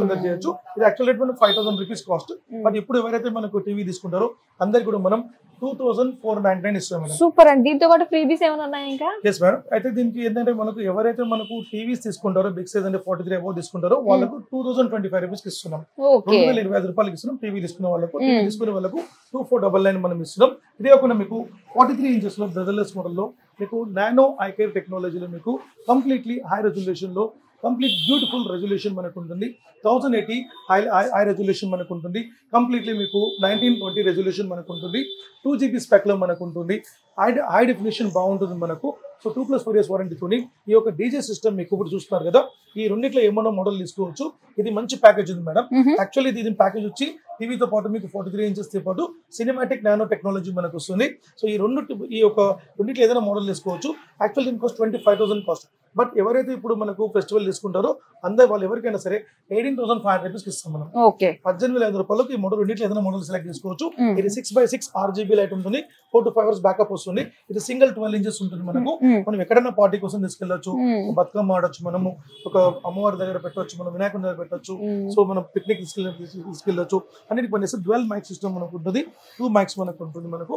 [SPEAKER 2] అందరు చేయొచ్చు. ఇది యాక్చువల్లీ 5,000 రూపీస్ కాస్ట్. బట్ ఇప్పుడు ఎవరైతే మనకు టీవీ తీసుకుంటారో అందరికి కూడా మనం 2,499 ఇస్తాం.
[SPEAKER 1] సూపర్ అండి. దీంతో పాటు ఫ్రీబీస్ ఏమైనా ఉన్నాయి ఇంకా?
[SPEAKER 2] Yes madam. అయితే దీనికి ఏంటంటే ఎవరైతే మనకు టీవీస్ తీసుకుంటారో బిగ్ సైజ్ అంటే 43 అబౌవ్ తీసుకుంటారో వాళ్ళకు 2,025 రూపీస్ ఇస్తున్నాం. 2,025 రూపాయలకి ఇస్తున్నాం. టీవీ తీసుకునే వాళ్ళకు, టీవీ తీసుకునే వాళ్ళకు 2,499 మనం ఇస్తున్నాం. ఇదే కాకుండా మీకు 43 ఇంచెస్ లో బ్రదర్లెస్ మోడల్లో మీకు నానో ఐ కేర్ టెక్నాలజీలో మీకు కంప్లీట్లీ హై రెజల్యూషన్ లో కంప్లీట్ బ్యూటిఫుల్ రెజల్యూషన్ మనకు ఉంటుంది. 1080 హై రెజల్యూషన్ మనకు ఉంటుంది. కంప్లీట్లీ మీకు 1920 రెజల్యూషన్ మనకు ఉంటుంది. 2GB స్పెక్లో మనకు ఉంటుంది. హై డెఫినేషన్ బాగుంటుంది మనకు. సో 2+4 years వారంటీతోని ఈ యొక్క డీజే సిస్టమ్ మీకు ఇప్పుడు చూస్తున్నారు కదా, ఈ రెండిట్లో ఏమన్నా మోడల్ తీసుకోవచ్చు. ఇది మంచి ప్యాకేజ్ ఉంది మేడం. యాక్చువల్లీ ఇది ప్యాకేజ్ వచ్చి టీవీతో పాటు మీకు 43 ఇంచెస్ తో పాటు సినిమాటిక్ నానో టెక్నాలజీ మనకు వస్తుంది. సో ఈ రెండిట్లో ఏదైనా మోడల్ తీసుకోవచ్చు. యాక్చువల్ దీని కాస్ట్ 25,000 కాస్ట్. బట్ ఎవరైతే ఇప్పుడు మనకు ఫెస్టివల్ తీసుకుంటారో వాళ్ళు ఎవరికైనా సరే 18,500 రూపీస్కి ఇస్తాం మనం. 18,500 రూపాయలకు ఈ మోడల్ రెండిట్లో ఏదైనా మోడల్ సెలెక్ట్ చేసుకోవచ్చు. ఇది 6x6 RGB లైట్ ఉంటుంది. 4 to 5 hours బ్యాకప్ వస్తుంది. ఇది సింగిల్ 12 ఇంచెస్ ఉంటుంది మనకు. మనం ఎక్కడైనా పార్టీ కోసం తీసుకెళ్ళచ్చు, బతుకమ్మ ఆడొచ్చు, మనము ఒక అమ్మవారి దగ్గర పెట్టవచ్చు, మనం వినాయకుడి దగ్గర పెట్టవచ్చు. సో మనం పిక్నిక్ తీసుకెళ్ళచ్చు. అన్నిటికి పనిచేస్తే డ్వెల్ మైక్ సిస్టమ్ మనకు ఉంటుంది. 2 మైక్స్ మనకు ఉంటుంది మనకు.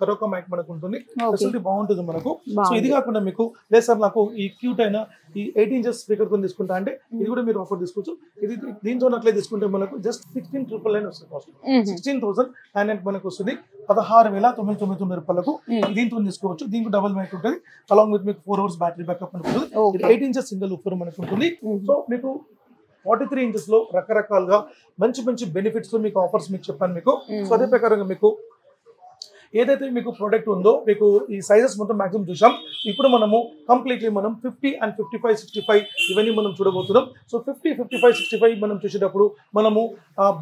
[SPEAKER 2] కరోకా మైక్ మనకు ఉంటుంది. ఫెసిలిటీ బాగుంటుంది మనకు. సో ఇది కాకుండా మీకు లేదు సార్ నాకు ఈ క్యూట్ అయినా ఈ 8 ఇంచెస్ స్పీకర్ కొని తీసుకుంటా అంటే ఇది కూడా మీరు ఆఫర్ తీసుకోవచ్చు. ఇది దీంతో అట్లే తీసుకుంటే మనకు జస్ట్ 16,999 వస్తుంది కాస్ట్. 16,999 మనకు వస్తుంది. 16,999 రూపాయలకు దీంతో తీసుకోవచ్చు. దీనికి డబుల్ మైక్ ఉంటుంది. అలాంగ్ విత్ మీకు 4 hours బ్యాటరీ బ్యాకప్ ఉంటుంది. 8 ఇంచెస్ సింగిల్ ఉఫర్ మనకు ఉంటుంది. సో మీకు 43 ఇంచెస్ లో రకరకాలుగా మంచి మంచి బెనిఫిట్స్ మీకు ఆఫర్స్ మీకు చెప్పాను మీకు. సో అదే ప్రకారంగా మీకు ఏదైతే మీకు ప్రోడక్ట్ ఉందో మీకు ఈ సైజెస్ మొత్తం మాక్సిమం చూసాం. ఇప్పుడు మనము కంప్లీట్లీ మనం 50 and 55, 65 ఇవన్నీ మనం చూడబోతున్నాం. సో 50, 55, 65 మనం చూసేటప్పుడు మనము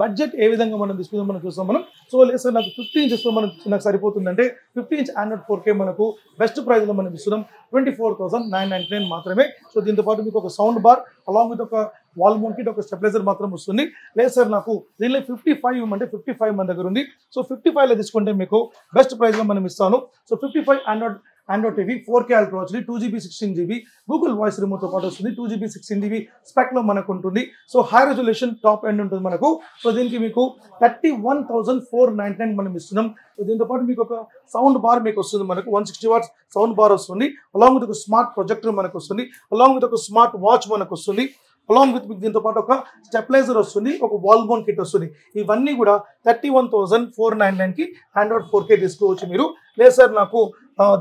[SPEAKER 2] బడ్జెట్ ఏ విధంగా మనం తీసుకుందాం మనం చూస్తాం మనం. సో లేదు సార్ నాకు 50 ఇంచెస్ లో నాకు సరిపోతుందంటే 50 ఇంచ్ Android 4K మనకు బెస్ట్ ప్రైస్ లో మనం ఇస్తున్నాం 24,999 మాత్రమే. సో దీంతో పాటు మీకు ఒక సౌండ్ బార్ అలాంగ్ విత్ ఒక వాల్ మౌంట్ కిట్, ఒక స్టెబిలైజర్ మాత్రం వస్తుంది. లేదు సార్ నాకు దీనిలో 55 ఇవ్వమంటే 55 మన దగ్గర ఉంది. సో 55లో తీసుకుంటే మీకు బెస్ట్ ప్రైస్ లో మనం ఇస్తాను. So 55 Android TV 4K Ultra HD 2GB 16GB Google voice remote తో పాటు వస్తుంది. 2GB 16GB స్పెక్ లో మనకు ఉంటుంది. So high resolution top end ఉంటుంది మనకు. సో దీనికి మీకు 31,499 మనం ఇస్తున్నాం. సో దీంతో పాటు మీకు ఒక సౌండ్ బార్ మీకు వస్తుంది మనకు 160 watts సౌండ్ బార్ వస్తుంది. అలాంగ్ విత్ ఒక స్మార్ట్ ప్రొజెక్టర్ మనకు వస్తుంది. అలాంగ్ విత్ ఒక స్మార్ట్ వాచ్ మనకు వస్తుంది. అలాంగ్ విత్ దీంతో పాటు ఒక స్టెబిలైజర్ వస్తుంది, ఒక వాల్ మౌంట్ కిట్ వస్తుంది. ఇవన్నీ కూడా 31,499 కి Android 4K తీసుకోవచ్చు మీరు. లేదు సార్ నాకు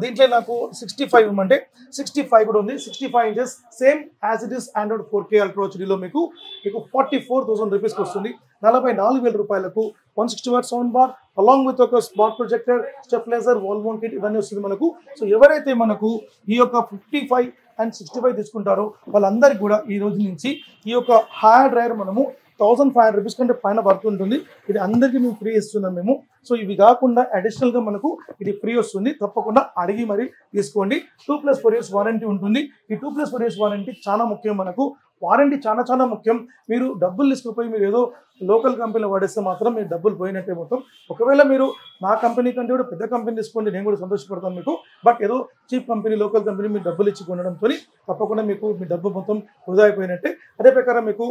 [SPEAKER 2] దీంట్లో నాకు 65 ఇవ్వమంటే 65 కూడా ఉంది. 65 inches same as it is Android 4K Ultra HDలో మీకు 44,000 రూపీస్కి వస్తుంది. 44,000 రూపాయలకు 160 watt sound bar along with ఒక smart projector, stabiliser, wall mount kit ఇవన్నీ వస్తుంది మనకు. సో ఎవరైతే మనకు ఈ యొక్క 55 and 65 తీసుకుంటారో వాళ్ళందరికీ కూడా ఈ రోజు నుంచి ఈ యొక్క హెయిర్ డ్రైయర్ మనము 1,500 రూపీస్ కంటే పైన పడుతుంటుంది. ఇది అందరికీ మేము ఫ్రీ ఇస్తున్నాం మేము. సో ఇవి కాకుండా అడిషనల్ గా మనకు ఇది ఫ్రీ వస్తుంది. తప్పకుండా అడిగి మరి తీసుకోండి. 2+4 years వారంటీ ఉంటుంది. ఈ 2+4 years వారంటీ చాలా ముఖ్యం మనకు. వారంటీ చాలా ముఖ్యం. మీరు డబ్బులు తీసుకుపోయి మీరు ఏదో లోకల్ కంపెనీలో వాడేస్తే మాత్రం మీరు డబ్బులు పోయినట్టే మొత్తం. ఒకవేళ మీరు నా కంపెనీ కంటే కూడా పెద్ద కంపెనీ తీసుకోండి, నేను కూడా సంతోషపడతాను మీకు. బట్ ఏదో చీప్ కంపెనీ, లోకల్ కంపెనీ మీరు డబ్బులు ఇచ్చి కొనడంతో తప్పకుండా మీకు మీ డబ్బు మొత్తం వృధా అయిపోయినట్టే. అదే ప్రకారం మీకు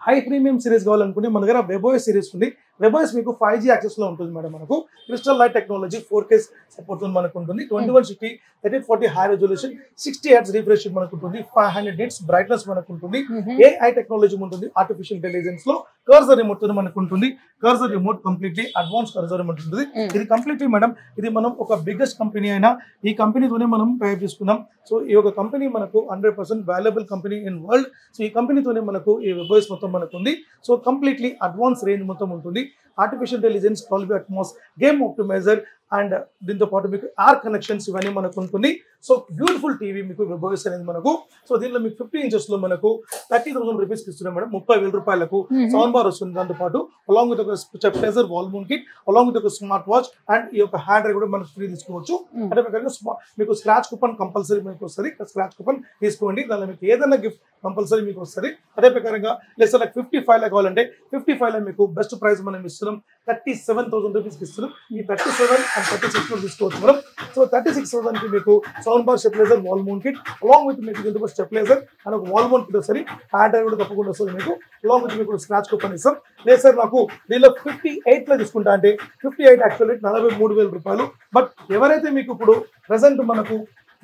[SPEAKER 2] హై ప్రీమియం సిరీస్ కావాలనుకుంటే మన దగ్గర వెబోయస్ సిరీస్ ఉంది. వెబోయస్ మీకు 5G యాక్సెస్ లో ఉంటుంది మేడం. మనకు crystal light technology 4K support మనకు ఉంటుంది. 2160 1340 హై రెజల్యూషన్ 60 హెర్ట్జ్ రిఫ్రెష్ మనకు ఉంటుంది. 500 నిట్స్ బ్రైట్నెస్ మనకు ఉంటుంది. AI టెక్నాలజీ ఉంటుంది. ఆర్టిఫిషియల్ ఇంటెలిజెన్స్ లో కర్సర్ రిమోట్ మనకు ఉంటుంది. Cursor remote completely advance cursor remote ఉంటుంది. ఇది కంప్లీట్లీ మేడం ఇది మనం ఒక బిగ్గెస్ట్ కంపెనీ అయినా ఈ కంపెనీతోనే మనం టైప్ చేసుకున్నాం. సో ఈ యొక్క కంపెనీ మనకు 100% valuable company in world. So ఈ కంపెనీతోనే మనకు ఈ వెబోయస్ మొత్తం మనకు ఉంది. సో కంప్లీట్లీ అడ్వాన్స్ రేంజ్ మొత్తం ఉంటుంది. Artificial intelligence, Dolby Atmos, game optimiser and దీంతో పాటు మీకు ఆర్ కనెక్షన్స్ ఇవన్నీ మనకు ఉంటుంది. సో బ్యూటిఫుల్ టీవీ మీకు వెబోయస్ అనేది మనకు. సో దీనిలో మీకు 50 inches లో మనకు 30,000 రూపీస్ ఇస్తున్నాం మేడం. 30,000 రూపాయలకు సౌండ్ బార్ వస్తుంది. దాంతో పాటు అలాంగ్ విత్ ఒక stabiliser, wall mount kit, along with ఒక స్మార్ట్ వాచ్ అండ్ ఈ యొక్క హ్యాండ్ డ్రైవ్ కూడా మనకు ఫ్రీ తీసుకోవచ్చు. అదే ప్రకారంగా మీకు స్క్రాచ్ కూపన్ కంపల్సరీ మీకు వస్తుంది. స్క్రాచ్ కూపన్ తీసుకోండి. దానిలో మీకు ఏదైనా గిఫ్ట్ కంపల్సరీ మీకు వస్తుంది. అదే ప్రకారంగా లెస్ లైక్ 55 కావాలంటే 55 మీకు బెస్ట్ ప్రైస్ మనం ఇస్తున్నాం. 37,000 రూపీస్కి ఇస్తున్నాం. ఈ 37 and 36 కూడా తీసుకోవచ్చు మనం. సో 36,000కి మీకు sound bar, stabiliser, wall mount kit along with మీకు దీంతో స్టెబిలైజర్ అండ్ ఒక వాల్ మౌంట్ కిట్ వస్తుంది. హ్యాండ్ డ్రైవ్ కూడా తప్పకుండా వస్తుంది మీకు. అలాంగ్ విత్ మీకు స్క్రాచ్ కూపన్ ఇస్తాం. లేదు సార్ నాకు దీనిలో 58 తీసుకుంటా అంటే 58 యాక్చువల్లీ 43,000 రూపాయలు. బట్ ఎవరైతే మీకు ఇప్పుడు ప్రెసెంట్ మనకు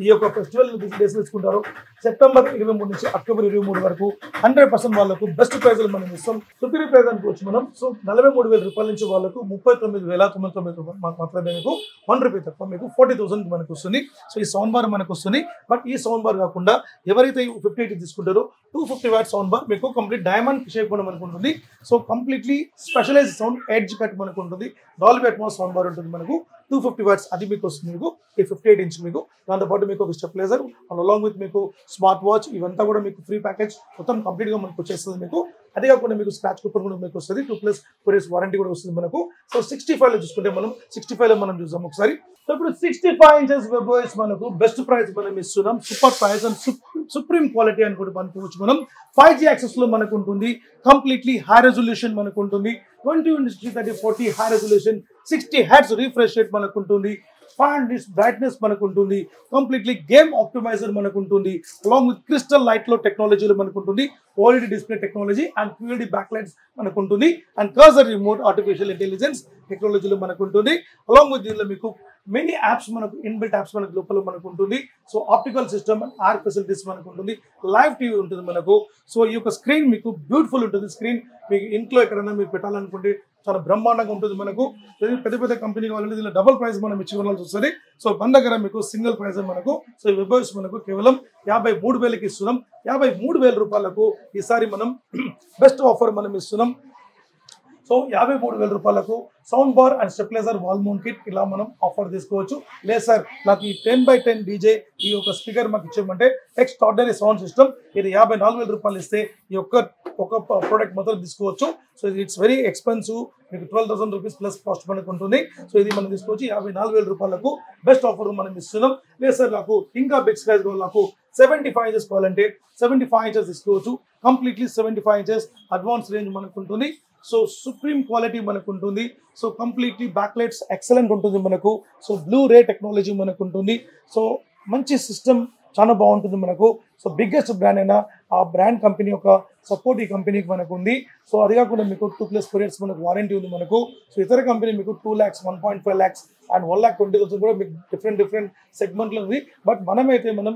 [SPEAKER 2] ఈ యొక్క ఫెస్టివల్ డేస్ తీసుకుంటారో సెప్టెంబర్ 23 నుంచి అక్టోబర్ 23 వరకు 100% వాళ్ళకు బెస్ట్ ప్రైజ్లు మనం ఇస్తాం. సుపీరియర్ ప్రైజ్ అనుకోవచ్చు మనం. సో 43,000 రూపాయల నుంచి వాళ్ళకు 39,099 రూపాయలు మాత్రమే మీకు 1 రూపీ తప్ప మీకు 40,000 మనకు వస్తుంది. సో ఈ సౌండ్ బార్ మనకు వస్తుంది. బట్ ఈ సౌండ్ బార్ కాకుండా ఎవరైతే 58 తీసుకుంటారో 250 వాట్ సౌండ్ బార్ మీకు కంప్లీట్ డైమండ్ షేప్ కూడా మనకు ఉంటుంది. So completely specialise sound edge cut మనకు ఉంటుంది. డాల్బీ అట్మాస్ సౌండ్ బార్ ఉంటుంది మనకు 250 వాట్స్ అది మీకు వస్తుంది మీకు ఈ 58 ఇంచ్ మీకు. దాంతోపాటు మీకు ఒక స్టెబిలైజర్ అలాంగ్ విత్ మీకు స్మార్ట్ వాచ్ ఇవంతా కూడా మీకు ఫ్రీ ప్యాకేజ్ మొత్తం కంప్లీట్ గా మనకు వచ్చేస్తుంది మీకు. అదే కాకుండా మీకు స్క్రాచ్ కూపన్ కూడా మీకు వస్తుంది. 2+4 years వారంటీ కూడా వస్తుంది మనకు. సో 65 చూసుకుంటే మనం 65 మనం చూసాం ఒకసారి. సో ఇప్పుడు 65 inches వెబోయస్ మనకు బెస్ట్ ప్రైస్ మనం ఇస్తున్నాం. Super price and supreme quality అని కూడా అనుకోవచ్చు మనం. 5G యాక్సెస్ లో మనకు ఉంటుంది. కంప్లీట్లీ హై రెజల్యూషన్ మనకు ఉంటుంది. 20/30/40 high resolution 60 hertz refresh rate మనకు ఉంటుంది. 500 బ్రైట్నెస్ మనకు ఉంటుంది. కంప్లీట్లీ గేమ్ ఆప్టిమైజర్ మనకు ఉంటుంది. అలాంగ్ విత్ క్రిస్టల్ లైట్ లో టెక్నాలజీలో మనకు ఉంటుంది. OLED display technology and QLED back lights మనకు ఉంటుంది. And cursor remote artificial intelligence టెక్నాలజీలో మనకు ఉంటుంది. అలాంగ్ విత్ దీనిలో మీకు మెనీ యాప్స్ మనకు ఇన్బిల్ట్ యాప్స్ మనకు లోపల మనకు ఉంటుంది. So optical system and or facilities మనకు ఉంటుంది. లైవ్ టీవీ ఉంటుంది మనకు. సో ఈ యొక్క స్క్రీన్ మీకు బ్యూటిఫుల్ ఉంటుంది. స్క్రీన్ మీకు ఇంట్లో ఎక్కడైనా మీరు పెట్టాలనుకుంటే చాలా బ్రహ్మాండంగా ఉంటుంది మనకు. పెద్ద పెద్ద కంపెనీ కావాలంటే దీనిలో డబుల్ ప్రైస్ మనం ఇచ్చుకోవాల్సి వస్తుంది. సో మన దగ్గర మీకు సింగిల్ ప్రైస్ మనకు. సో ఈ వెబోయస్ మనకు కేవలం 53,000కి ఇస్తున్నాం. 53,000 రూపాయలకు ఈసారి మనం బెస్ట్ ఆఫర్ మనం ఇస్తున్నాం. సో 53,000 రూపాయలకు sound bar and stabiliser, wall mount kit ఇలా మనం ఆఫర్ తీసుకోవచ్చు. లేదు సార్ నాకు ఈ 10x10 DJ ఈ యొక్క స్పీకర్ మాకు ఇచ్చేయమంటే ఎక్స్ట్రాడినరీ సౌండ్ సిస్టమ్ ఇది 54,000 రూపాయలు ఇస్తే ఈ ఒక ప్రోడక్ట్ మొత్తం తీసుకోవచ్చు. So it's very expensive. మీకు 12,000 రూపీస్ ప్లస్ కాస్ట్ మనకు ఉంటుంది. సో ఇది మనం తీసుకోవచ్చు. 54,000 రూపాయలకు బెస్ట్ ఆఫర్ మనం ఇస్తున్నాం. లేదు సార్ నాకు ఇంకా బిగ్ సైజ్ కావాలి, నాకు 75 inches కావాలంటే 75 inches తీసుకోవచ్చు. కంప్లీట్లీ 75 inches అడ్వాన్స్ రేంజ్ మనకు ఉంటుంది. సో సుప్రీం క్వాలిటీ మనకు ఉంటుంది. So completely back lights excellent ఉంటుంది మనకు. సో బ్లూ రే టెక్నాలజీ మనకు ఉంటుంది. సో మంచి సిస్టమ్ చాలా బాగుంటుంది మనకు. సో బిగ్గెస్ట్ బ్రాండ్ అయినా ఆ బ్రాండ్ కంపెనీ యొక్క సపోర్ట్ ఈ కంపెనీకి మనకు ఉంది. సో అది కాకుండా మీకు 2+4 years మనకు వారంటీ ఉంది మనకు. సో ఇతర కంపెనీ మీకు 2 lakhs, 1.5 lakhs అండ్ 1,20,000 కూడా మీకు డిఫరెంట్ సెగ్మెంట్లో ఉంది. బట్ మనం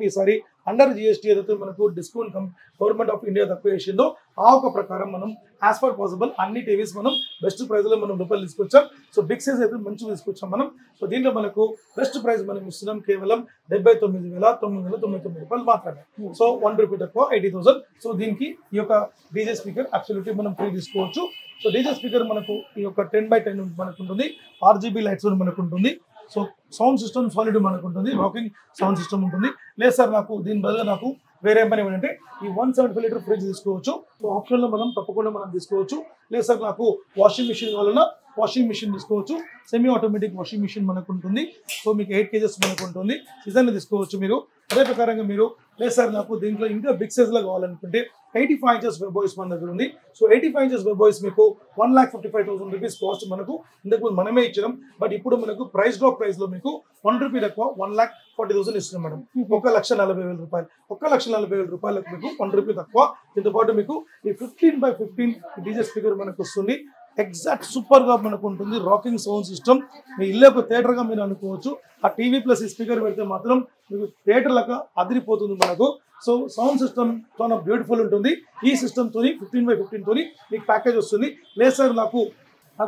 [SPEAKER 2] ఈసారి అండర్ GST ఏదైతే మనకు డిస్కౌంట్ గవర్నమెంట్ ఆఫ్ ఇండియా తక్కువ చేసిందో ఆ ఒక ప్రకారం మనం యాజ్ పర్ పాసిబుల్ అన్ని టీవీస్ మనం బెస్ట్ ప్రైస్లో మనం రూపాయలు తీసుకొచ్చాం. సో బిగ్ సైజ్ అయితే మంచిగా తీసుకొచ్చాం మనం. సో దీంట్లో మనకు బెస్ట్ ప్రైస్ మనం ఇస్తున్నాం కేవలం 79,999 రూపాయలు మాత్రమే. సో 1 రూపీ తక్కువ 80,000. సో దీనికి ఈ యొక్క డీజే స్పీకర్ అబ్సల్యూట్లీ మనం ఫ్రీ తీసుకోవచ్చు. సో డీజే స్పీకర్ మనకు ఈ యొక్క 10x10 మనకు ఉంటుంది. RGB లైట్స్ మనకు ఉంటుంది. సో సౌండ్ సిస్టమ్ సాలిడ్ మనకు ఉంటుంది. రాకింగ్ సౌండ్ సిస్టమ్ ఉంటుంది. లేదు సార్ నాకు దీని బదులు నాకు వేరే పని ఏమంటే ఈ 175 లీటర్ ఫ్రిడ్జ్ తీసుకోవచ్చు. సో ఆప్షన్లో మనం తప్పకుండా మనం తీసుకోవచ్చు. లేదు సార్ నాకు వాషింగ్ మిషన్ కావాలన్నా వాషింగ్ మిషన్ తీసుకోవచ్చు. సెమీ ఆటోమేటిక్ వాషింగ్ మిషన్ మనకు ఉంటుంది. సో మీకు 8 kgs మనకు ఉంటుంది. సీజన్లో తీసుకోవచ్చు మీరు. అదే ప్రకారంగా మీరు లేదు సార్ నాకు దీంట్లో ఇంకా బిగ్ సైజ్లో కావాలనుకుంటే 85 inches వెబోయిస్ మన దగ్గర ఉంది. సో 85 inches వెబోయిస్ మీకు 1,55,000 రూపీస్ కాస్ట్ మనకు ఇంతకు మనమే ఇచ్చినాం. బట్ ఇప్పుడు మనకు ప్రైస్ లో మీకు 1 రూపీ తక్కువ 1,40,000 ఇస్తున్నాం మేడం. 1,40,40,000 రూపాయలు. 1,40,40,000 2,40,000 రూపాయలకు మీకు ₹1 తక్కువ. దీంతో పాటు మీకు ఈ 15x15 డీజే స్పీకర్ మనకు వస్తుంది. ఎగ్జాక్ట్ సూపర్ గా మనకు ఉంటుంది. Rocking sound system. మీ ఇల్లు ఒక థియేటర్ గా మీరు అనుకోవచ్చు. ఆ టీవీ ప్లస్ ఈ స్పీకర్ పెడితే మాత్రం మీకు థియేటర్ లాగా అదిరిపోతుంది మనకు. సో సౌండ్ సిస్టమ్ చాలా బ్యూటిఫుల్ ఉంటుంది. ఈ సిస్టమ్ తోని 15x15 తోని మీకు ప్యాకేజ్ వస్తుంది. లేదు సార్ నాకు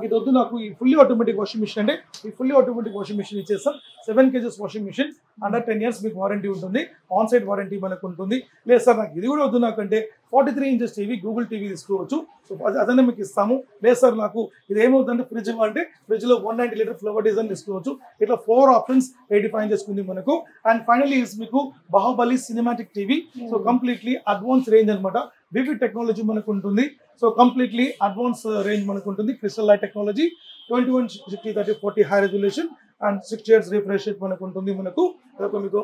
[SPEAKER 2] ఇది వద్దు, నాకు ఈ ఫుల్లీ ఆటోమేటిక్ వాషింగ్ మిషన్ అంటే ఈ ఫుల్లీ ఆటోమేటిక్ వాషింగ్ మిషన్ ఇచ్చేస్తాం. 7 kgs washing machine under 10 years మీకు వారంటీ ఉంటుంది. ఆన్ సైట్ వారంటీ మనకు ఉంటుంది. లేదు సార్ నాకు ఇది కూడా వద్దు, నాకంటే 43 inches టీవీ గూగుల్ టీవీ తీసుకోవచ్చు. సో అదనే మీకు ఇస్తాము. లేదు సార్ నాకు ఇది ఏమవుతుందంటే ఫ్రిడ్జ్ అంటే ఫ్రిడ్జ్ లో 190 లీటర్ ఫ్లవర్ డిజైన్ తీసుకోవచ్చు. ఇట్లా 4 ఆప్షన్స్ 85 inches ఉంది మనకు. అండ్ ఫైనలీ మీకు Baahubali cinematic TV. So completely advance range అనమాట. వివి టెక్నాలజీ మనకు ఉంటుంది. సో కంప్లీట్లీ అడ్వాన్స్ రేంజ్ మనకు ఉంటుంది. Crystal light technology 2160x3040 high resolution and 6 Hz refresh rate మనకు ఉంటుంది. మనకు మీకు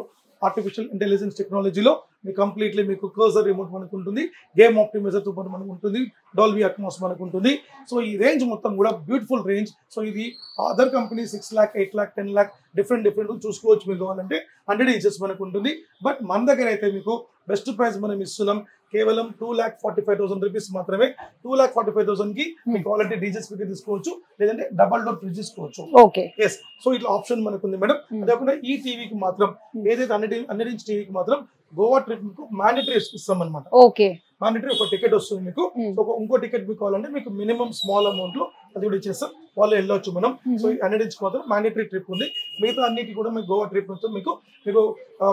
[SPEAKER 2] ఆర్టిఫిషియల్ ఇంటెలిజెన్స్ టెక్నాలజీలో మీకు కంప్లీట్లీ మీకు కర్సర్ రిమోట్ మనకు ఉంటుంది. గేమ్ ఆప్టిమైజర్ తో పాటు మనకు ఉంటుంది. డాల్బీ అట్మాస్ మనకు ఉంటుంది. సో ఈ రేంజ్ మొత్తం కూడా బ్యూటిఫుల్ రేంజ్. సో ఇది other company 6 lakh 8 lakh 10 lakh different చూసుకోవచ్చు. మీరు కావాలంటే 100 inches మనకు ఉంటుంది. బట్ మన దగ్గర అయితే మీకు బెస్ట్ ప్రైస్ మనం ఇస్తున్నాం. కేవలం 2,45,000 రూపీస్ మాత్రమే. 2,45,000 కి మీకు కావాలంటే డీజే స్పీకర్ తీసుకోవచ్చు, లేదంటే డబల్ డోర్ ఫ్రిడ్జ్ తీసుకోవచ్చు.
[SPEAKER 1] ఎస్.
[SPEAKER 2] సో ఇట్లా ఆప్షన్ మనకు ఉంది మేడం. అదే కాకుండా ఈ టీవీకి మాత్రం ఏదైతే 100 inch టీవీకి మాత్రం గోవా ట్రిప్ మీకు మ్యాండేటరీ ఇస్తాం అనమాట. మ్యాండేటరీ ఒక టికెట్ వస్తుంది మీకు. సో ఇంకో టికెట్ మీకు కావాలంటే మీకు మినిమం స్మాల్ అమౌంట్ లో అది కూడా ఇచ్చేస్తాం. వాళ్ళు వెళ్ళొచ్చు మనం. సో 100 inch మాత్రం మ్యాండేటరీ ట్రిప్ ఉంది. మిగతా అన్నిటి కూడా మీకు గోవా ట్రిప్ మొత్తం మీకు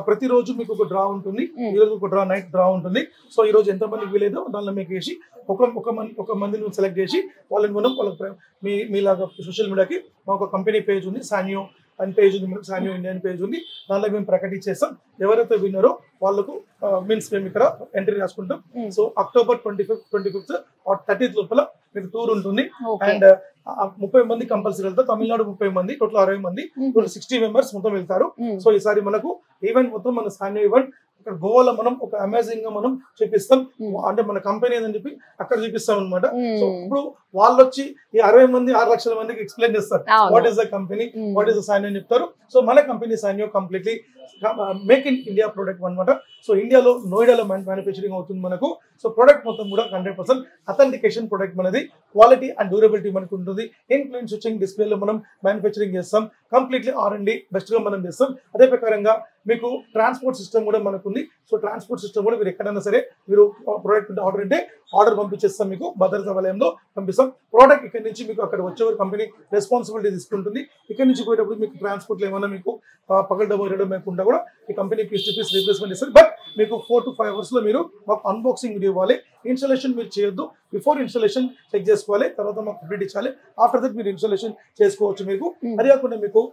[SPEAKER 2] ప్రతిరోజు మీకు ఒక డ్రా ఉంటుంది. ఈ రోజు ఒక నైట్ డ్రా ఉంటుంది. సో ఈ రోజు ఎంతమందికి వీలేదో దానిలో మీకు వేసి ఒక మందిని సెలెక్ట్ చేసి వాళ్ళని మనం మీలాగా సోషల్ మీడియాకి ఒక కంపెనీ పేజ్ ఉంది, సానియో అని పేజ్ ఉంది, మనకు సానియో ఇండియన్ పేజ్ ఉంది. దానిలో మేము ప్రకటించేస్తాం. ఎవరైతే విన్నారో వాళ్ళకు మీన్స్ మేము ఇక్కడ ఎంట్రీ రాసుకుంటాం. So October 25th or 30th లోపల మీకు టూర్ ఉంటుంది. అండ్ 30 మంది కంపల్సరీ వెళ్తారు. తమిళనాడు 30 మంది, టోటల్ 60 మంది, 60 members మొత్తం వెళ్తారు. సో ఈసారి మనకు ఈవెంట్ మొత్తం మన సానియో ఈవెంట్ ఇక్కడ గోవాలో మనం ఒక అమేజింగ్ గా మనం చూపిస్తాం. అంటే మన కంపెనీ అని చెప్పి అక్కడ చూపిస్తాం అనమాట. సో ఇప్పుడు వాళ్ళు వచ్చి ఈ 60 మంది 6 లక్షల మందికి ఎక్స్ప్లెయిన్ చేస్తారు what is the company, what is the సానియో అని చెప్తారు. సో మన company సానియో completely make in India product అనమాట. సో ఇండియాలో నోయిడాలో మ్యానుఫ్యాక్చరింగ్ అవుతుంది మనకు. సో ప్రొడక్ట్ మొత్తం కూడా 100% అథెంటికేషన్ ప్రొడక్ట్ మనది. క్వాలిటీ అండ్ డ్యూరబిలిటీ మనకు ఉంటుంది. ఇన్ఫ్లుయెన్స్ స్విచ్చింగ్ డిస్ప్లేలో మనం మ్యానుఫ్యాక్చరింగ్ చేస్తాం. కంప్లీట్లీ R&D బెస్ట్ గా మనం చేస్తాం. అదే ప్రకారంగా మీకు ట్రాన్స్పోర్ట్ సిస్టమ్ కూడా మనకు ఉంది. సో ట్రాన్స్పోర్ట్ సిస్టమ్ కూడా మీరు ఎక్కడైనా సరే మీరు ప్రోడక్ట్ ఆర్డర్ అంటే ఆర్డర్ పంపించేస్తాం. మీకు భద్రతా వలయంలో పంపిస్తాం. ప్రోడక్ట్ ఇక్కడ నుంచి మీకు అక్కడ వచ్చేవారు కంపెనీ రెస్పాన్సిబిలిటీ తీసుకుంటుంది. ఇక్కడ నుంచి పోయేటప్పుడు మీకు ట్రాన్స్పోర్ట్లో ఏమైనా మీకు పగలడం లేకుండా కూడా ఈ company piece to piece replacement ఇస్తారు. బట్ మీకు 4 to 5 hours లో మీరు మాకు అన్బాక్సింగ్ వీడియో ఇవ్వాలి. ఇన్స్టాలేషన్ మీరు చేయొద్దు. బిఫోర్ ఇన్స్టాలేషన్ చెక్ చేసుకోవాలి. తర్వాత మాకు అప్డేట్ ఇచ్చాలి. ఆఫ్టర్ దట్ మీరు ఇన్స్టాలేషన్ చేసుకోవచ్చు. మీకు అది కాకుండా మీకు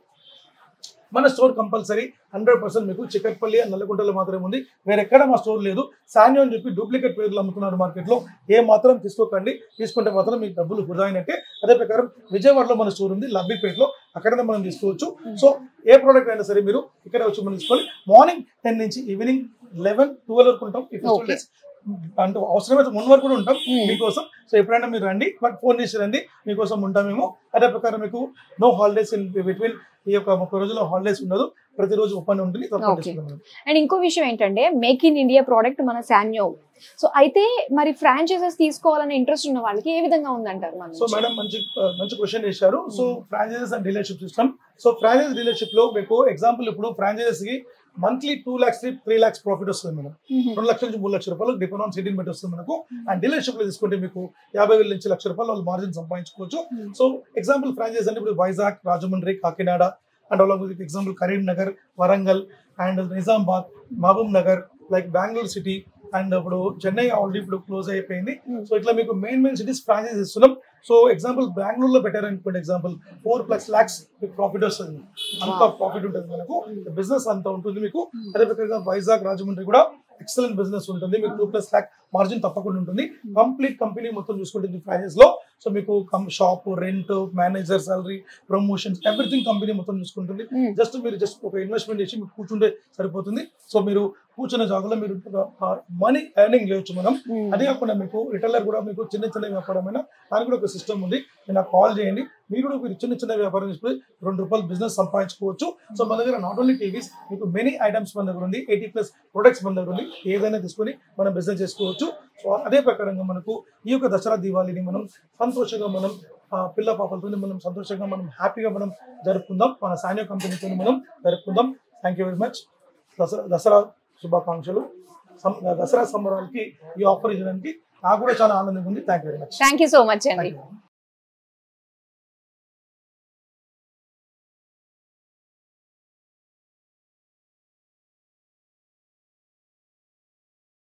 [SPEAKER 2] మన స్టోర్ కంపల్సరీ 100% మీకు చిక్కట్పల్లి నల్లకుంటలో మాత్రమే ఉంది. వేరెక్కడ మా స్టోర్ లేదు. సానియో అని చెప్పి డూప్లికేట్ పేర్లు అమ్ముతున్నారు మార్కెట్లో. ఏ మాత్రం తీసుకోకండి. తీసుకుంటే మాత్రం మీకు డబ్బులు వృధా అయినట్టే. అదే ప్రకారం విజయవాడలో మన స్టోర్ ఉంది, లబ్బిపేటలో. అక్కడనే మనం తీసుకోవచ్చు. సో ఏ ప్రోడక్ట్ అయినా సరే మీరు ఇక్కడ వచ్చి మనం తీసుకోవాలి. మార్నింగ్ 10 నుంచి ఈవినింగ్ 11-12 వరకు ఉంటాం. ఈ ఫెస్టివల్ డేస్ అంటే అవసరమైతే 1 వరకు కూడా ఉంటాం మీకోసం. సో ఎప్పుడైనా మీరు రండి, బట్ ఫోన్ చేసి రండి, మీకోసం ఉంటాం మేము. అదే ప్రకారం మీకు నో హాలిడేస్ ఇన్ బిట్వీన్. ఈ యొక్క 30 రోజుల్లో హాలిడేస్ ఉండదు. ప్రతిరోజు ఓపెన్ ఉంటుంది.
[SPEAKER 1] అండ్ ఇంకో విషయం ఏంటంటే మేక్ ఇన్ ఇండియా ప్రోడక్ట్ మన సానియో. సో అయితే మరి ఫ్రాంచైజెస్ తీసుకోవాలనే ఇంట్రెస్ట్ ఉన్న వాళ్ళకి ఏ విధంగా ఉందంటారు?
[SPEAKER 2] సో మేడం మంచి క్వశ్చన్ చేశారు. So franchises and dealership system. So franchise dealership లో మీకు ఎగ్జాంపుల్ ఇప్పుడు ఫ్రాంచైజెస్ కి మంత్లీ 2 lakhs 3 lakhs ప్రాఫిట్ వస్తుంది మేడం. 2 లక్షల నుంచి 3 లక్షల రూపాయలు డిపెండ్ ఆన్ సిటీని బట్టి వస్తుంది మనకు. అండ్ డీలర్షిప్ లో తీసుకుంటే మీకు 50,000 నుంచి 1,00,000 రూపాయలు వాళ్ళు మార్జిన్ సంపాదించుకోవచ్చు. సో ఎగ్జాంపుల్ ఫ్రాంచైజ్ అంటే ఇప్పుడు Vizag, Rajahmundry, Kakinada and along with example Karimnagar, Warangal and Nizamabad, Mahabubnagar, like Bengaluru city and ఇప్పుడు చెన్నై ఆల్రెడీ ఇప్పుడు క్లోజ్ అయిపోయింది. సో ఇట్లా మీకు మెయిన్ సిటీస్ ఫ్రాంచైజ్ ఇస్తున్నాం. సో ఎగ్జాంపుల్ బెంగళూరులో పెట్టారనుకోండి, ఎగ్జాంపుల్ 4+ lakhs మీకు ప్రాఫిట్ వస్తుంది. అంత ప్రాఫిట్ ఉంటుంది మనకు. బిజినెస్ అంతా ఉంటుంది మీకు. అదే ప్రకారంగా వైజాగ్, రాజమండ్రి కూడా ఎక్సలెంట్ బిజినెస్ ఉంటుంది. మీకు 2+ lakh మార్జిన్ తప్పకుండా ఉంటుంది. కంప్లీట్ కంపెనీ మొత్తం చూసుకుంటుంది ప్రైజెస్ లో. సో మీకు shop rent, manager salary, promotions, everything company మొత్తం చూసుకుంటుంది. జస్ట్ మీరు ఒక ఇన్వెస్ట్మెంట్ చేసి మీకు కూర్చుంటే సరిపోతుంది. సో మీరు కూర్చున్న జాగాలో మీరు మనీ ఎర్నింగ్ చేయొచ్చు మనం. అదే కాకుండా మీకు రిటైలర్ కూడా మీకు చిన్న చిన్న వ్యాపారమైన దానికి కూడా ఒక సిస్టమ్ ఉంది. మీరు నాకు కాల్ చేయండి. మీరు కూడా మీరు చిన్న చిన్న వ్యాపారం చేసుకుని ₹2 బిజినెస్ సంపాదించుకోవచ్చు. సో మన దగ్గర నాట్ ఓన్లీ టీవీస్, మీకు మెనీ ఐటమ్స్ మన దగ్గర ఉంది. 80+ ప్రొడక్ట్స్ మన దగ్గర ఉంది. ఏదైనా తీసుకొని మనం బిజినెస్ చేసుకోవచ్చు. సో అదే ప్రకారంగా మనకు ఈ యొక్క దసరా దీవాళిని మనం సంతోషంగా మనం పిల్ల పాపలతో మనం సంతోషంగా మనం హ్యాపీగా మనం జరుపుకుందాం. మన సానియో కంపెనీతో మనం జరుపుకుందాం. Thank you very much. Dasara శుభాకాంక్షలు. దసరా సంబరాలకి ఈ ఆఫర్ ఇవ్వడానికి నాకు కూడా చాలా ఆనందంగా ఉంది. Thank you very much.
[SPEAKER 1] Thank you so much అండి.